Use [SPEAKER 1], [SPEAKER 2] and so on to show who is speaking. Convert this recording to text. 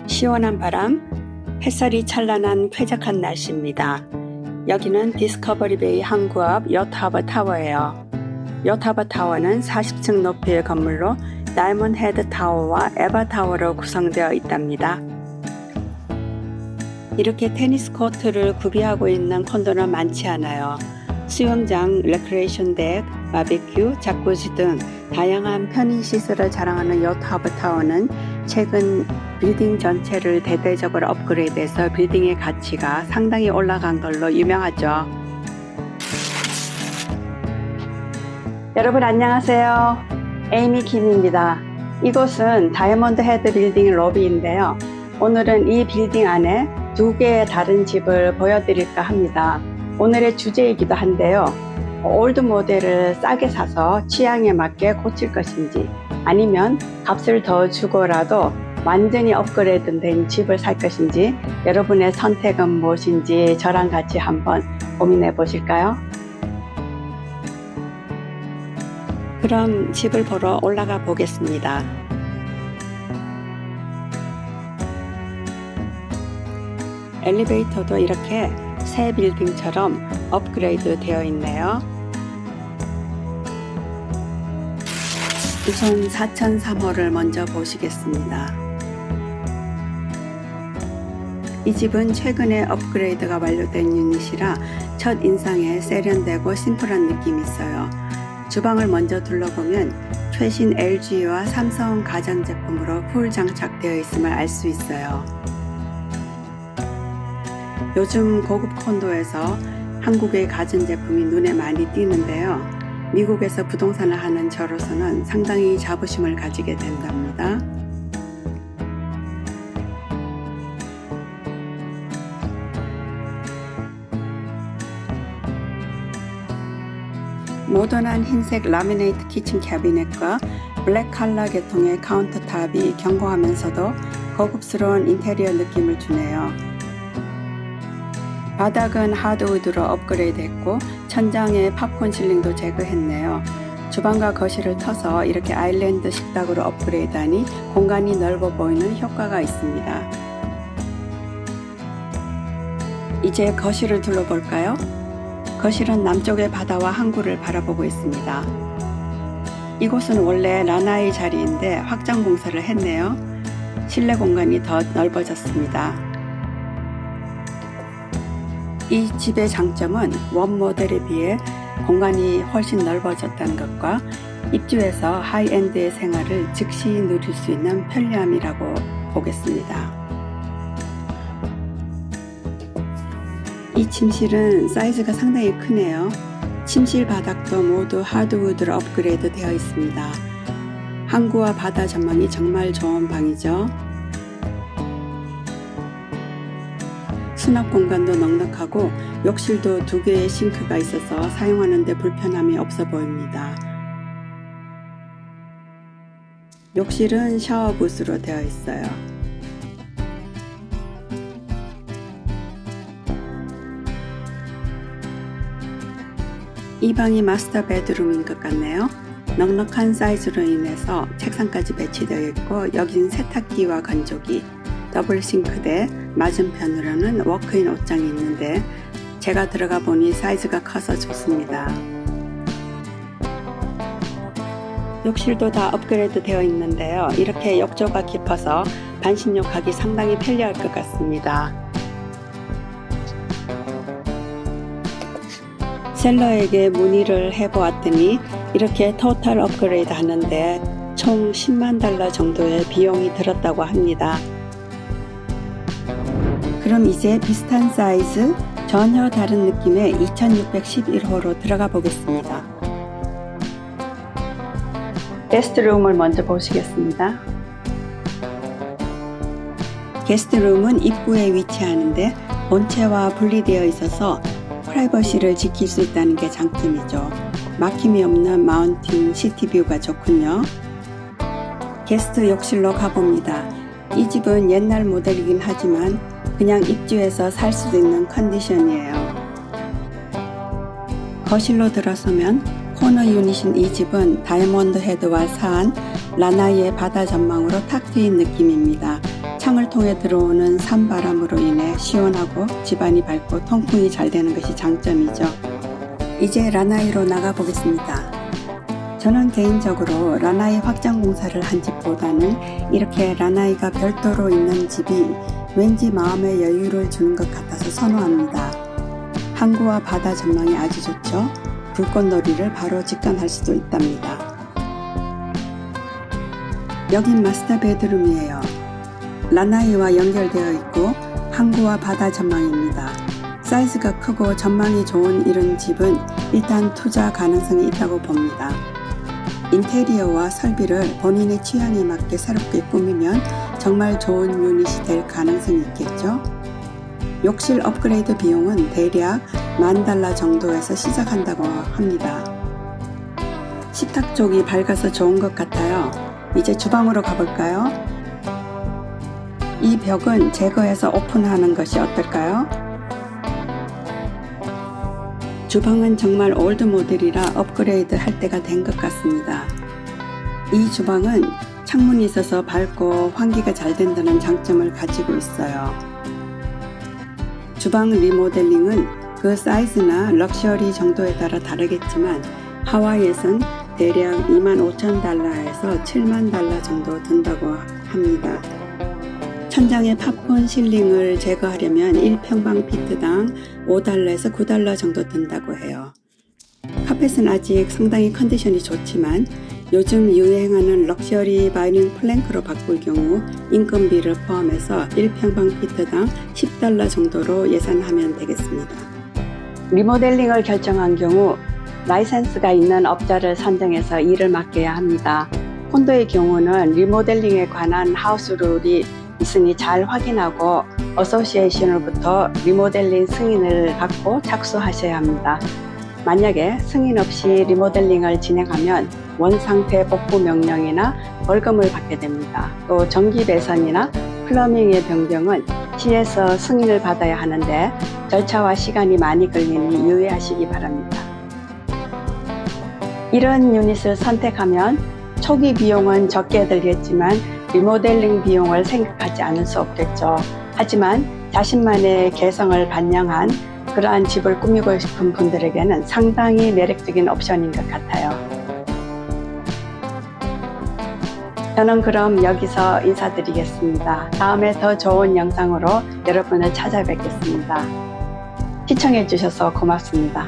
[SPEAKER 1] 시원한 바람, 햇살이 찬란한 쾌적한 날씨입니다. 여기는 디스커버리 베이 항구 앞 요트하버 타워예요. 요트하버 타워는 40층 높이의 건물로 다이몬드 헤드 타워와 에바 타워로 구성되어 있답니다. 이렇게 테니스 코트를 구비하고 있는 콘도는 많지 않아요. 수영장, 레크레이션 덱, 바비큐, 자쿠지 등 다양한 편의시설을 자랑하는 요트하버 타워는 최근 빌딩 전체를 대대적으로 업그레이드해서 빌딩의 가치가 상당히 올라간 걸로 유명하죠. 여러분 안녕하세요. 에이미 김입니다. 이곳은 다이몬드 헤드 빌딩 로비인데요. 오늘은 이 빌딩 안에 두 개의 다른 집을 보여드릴까 합니다. 오늘의 주제이기도 한데요. 올드 모델을 싸게 사서 취향에 맞게 고칠 것인지 아니면 값을 더 주고라도 완전히 업그레이드 된 집을 살 것인지 여러분의 선택은 무엇인지 저랑 같이 한번 고민해 보실까요? 그럼 집을 보러 올라가 보겠습니다. 엘리베이터도 이렇게 새 빌딩처럼 업그레이드 되어 있네요. 우선 4003호를 먼저 보시겠습니다. 이 집은 최근에 업그레이드가 완료된 유닛이라 첫 인상에 세련되고 심플한 느낌이 있어요. 주방을 먼저 둘러보면 최신 LG와 삼성 가전제품으로 풀 장착되어 있음을 알 수 있어요. 요즘 고급 콘도에서 한국의 가전제품이 눈에 많이 띄는데요. 미국에서 부동산을 하는 저로서는 상당히 자부심을 가지게 된답니다. 모던한 흰색 라미네이트 키친 캐비넷과 블랙 칼라 계통의 카운터탑이 견고하면서도 고급스러운 인테리어 느낌을 주네요. 바닥은 하드우드로 업그레이드했고 천장에 팝콘 실링도 제거했네요. 주방과 거실을 터서 이렇게 아일랜드 식탁으로 업그레이드하니 공간이 넓어 보이는 효과가 있습니다. 이제 거실을 둘러볼까요? 거실은 남쪽의 바다와 항구를 바라보고 있습니다. 이곳은 원래 라나이 자리인데 확장 공사를 했네요. 실내 공간이 더 넓어졌습니다. 이 집의 장점은 원 모델에 비해 공간이 훨씬 넓어졌다는 것과 입주해서 하이엔드의 생활을 즉시 누릴 수 있는 편리함이라고 보겠습니다. 이 침실은 사이즈가 상당히 크네요. 침실 바닥도 모두 하드우드로 업그레이드 되어 있습니다. 항구와 바다 전망이 정말 좋은 방이죠. 수납 공간도 넉넉하고 욕실도 두 개의 싱크가 있어서 사용하는 데 불편함이 없어 보입니다. 욕실은 샤워 부스로 되어 있어요. 이 방이 마스터 베드룸인 것 같네요. 넉넉한 사이즈로 인해서 책상까지 배치되어 있고 여긴 세탁기와 건조기, 더블 싱크대, 맞은편으로는 워크인 옷장이 있는데 제가 들어가 보니 사이즈가 커서 좋습니다. 욕실도 다 업그레이드 되어 있는데요. 이렇게 욕조가 깊어서 반신욕하기 상당히 편리할 것 같습니다. 셀러에게 문의를 해보았더니 이렇게 토탈 업그레이드 하는데 총 10만 달러 정도의 비용이 들었다고 합니다. 그럼 이제 비슷한 사이즈, 전혀 다른 느낌의 2611호로 들어가 보겠습니다. 게스트룸을 먼저 보시겠습니다. 게스트룸은 입구에 위치하는데 본체와 분리되어 있어서 프라이버시를 지킬 수 있다는 게 장점이죠. 막힘이 없는 마운팅 시티뷰가 좋군요. 게스트 욕실로 가봅니다. 이 집은 옛날 모델이긴 하지만 그냥 입주해서 살 수도 있는 컨디션이에요. 거실로 들어서면 코너 유닛인 이 집은 다이몬드 헤드와 사한 라나이의 바다 전망으로 탁 트인 느낌입니다. 창을 문을 통해 들어오는 산바람으로 인해 시원하고 집안이 밝고 통풍이 잘 되는 것이 장점이죠. 이제 라나이로 나가 보겠습니다. 저는 개인적으로 라나이 확장 공사를 한 집보다는 이렇게 라나이가 별도로 있는 집이 왠지 마음의 여유를 주는 것 같아서 선호합니다. 항구와 바다 전망이 아주 좋죠. 불꽃놀이를 바로 직관할 수도 있답니다. 여긴 마스터 베드룸이에요. 라나이와 연결되어 있고 항구와 바다 전망입니다. 사이즈가 크고 전망이 좋은 이런 집은 일단 투자 가능성이 있다고 봅니다. 인테리어와 설비를 본인의 취향에 맞게 새롭게 꾸미면 정말 좋은 유닛이 될 가능성이 있겠죠. 욕실 업그레이드 비용은 대략 $10,000 정도에서 시작한다고 합니다. 식탁 쪽이 밝아서 좋은 것 같아요. 이제 주방으로 가볼까요? 이 벽은 제거해서 오픈하는 것이 어떨까요? 주방은 정말 올드 모델이라 업그레이드 할 때가 된 것 같습니다. 이 주방은 창문이 있어서 밝고 환기가 잘 된다는 장점을 가지고 있어요. 주방 리모델링은 그 사이즈나 럭셔리 정도에 따라 다르겠지만 하와이에선 대략 $25,000에서 $70,000 정도 든다고 합니다. 천장의 팝콘 실링을 제거하려면 1평방피트당 $5에서 $9 정도 든다고 해요. 카펫은 아직 상당히 컨디션이 좋지만 요즘 유행하는 럭셔리 바이닐 플랭크로 바꿀 경우 인건비를 포함해서 1평방피트당 $10 정도로 예산하면 되겠습니다. 리모델링을 결정한 경우 라이센스가 있는 업자를 선정해서 일을 맡겨야 합니다. 콘도의 경우는 리모델링에 관한 하우스 룰이 있으니 잘 확인하고 어소시에이션으로부터 리모델링 승인을 받고 착수하셔야 합니다. 만약에 승인 없이 리모델링을 진행하면 원상태 복구 명령이나 벌금을 받게 됩니다. 또 전기 배선이나 플러밍의 변경은 시에서 승인을 받아야 하는데 절차와 시간이 많이 걸리니 유의하시기 바랍니다. 이런 유닛을 선택하면 초기 비용은 적게 들겠지만 리모델링 비용을 생각하지 않을 수 없겠죠. 하지만 자신만의 개성을 반영한 그러한 집을 꾸미고 싶은 분들에게는 상당히 매력적인 옵션인 것 같아요. 저는 그럼 여기서 인사드리겠습니다. 다음에 더 좋은 영상으로 여러분을 찾아뵙겠습니다. 시청해 주셔서 고맙습니다.